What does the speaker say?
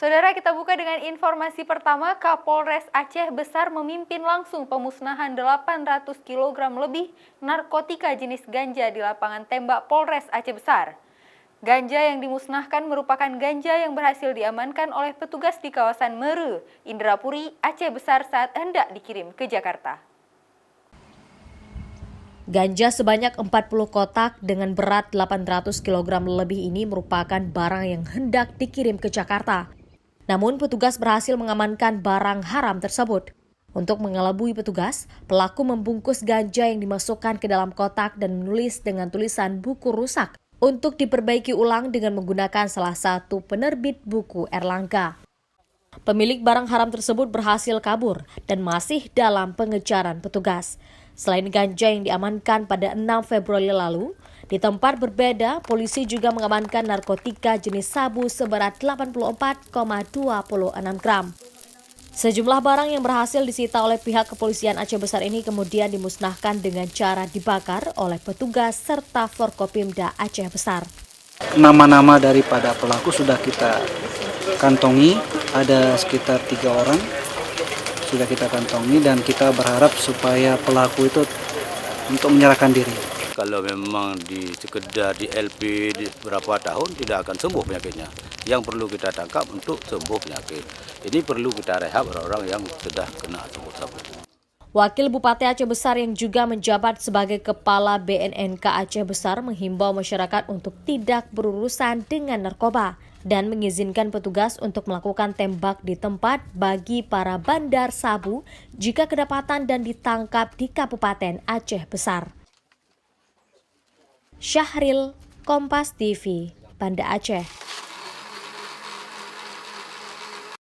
Saudara, kita buka dengan informasi pertama. Kapolres Aceh Besar memimpin langsung pemusnahan 800 kg lebih narkotika jenis ganja di lapangan tembak Polres Aceh Besar. Ganja yang dimusnahkan merupakan ganja yang berhasil diamankan oleh petugas di kawasan Meru, Indrapuri, Aceh Besar saat hendak dikirim ke Jakarta. Ganja sebanyak 40 kotak dengan berat 800 kg lebih ini merupakan barang yang hendak dikirim ke Jakarta. Namun petugas berhasil mengamankan barang haram tersebut. Untuk mengelabui petugas, pelaku membungkus ganja yang dimasukkan ke dalam kotak dan menulis dengan tulisan buku rusak untuk diperbaiki ulang dengan menggunakan salah satu penerbit buku Erlangga. Pemilik barang haram tersebut berhasil kabur dan masih dalam pengejaran petugas. Selain ganja yang diamankan pada 6 Februari lalu, di tempat berbeda, polisi juga mengamankan narkotika jenis sabu seberat 84,26 gram. Sejumlah barang yang berhasil disita oleh pihak kepolisian Aceh Besar ini kemudian dimusnahkan dengan cara dibakar oleh petugas serta Forkopimda Aceh Besar. Nama-nama daripada pelaku sudah kita kantongi, ada sekitar 3 orang sudah kita kantongi dan kita berharap supaya pelaku itu untuk menyerahkan diri. Kalau memang sekedar di LP berapa tahun tidak akan sembuh penyakitnya. Yang perlu kita tangkap untuk sembuh penyakit. Ini perlu kita rehab orang-orang yang sudah kena sabu-sabu. Wakil Bupati Aceh Besar yang juga menjabat sebagai Kepala BNNK Aceh Besar menghimbau masyarakat untuk tidak berurusan dengan narkoba dan mengizinkan petugas untuk melakukan tembak di tempat bagi para bandar sabu jika kedapatan dan ditangkap di Kabupaten Aceh Besar. Syahril, Kompas TV, Banda Aceh.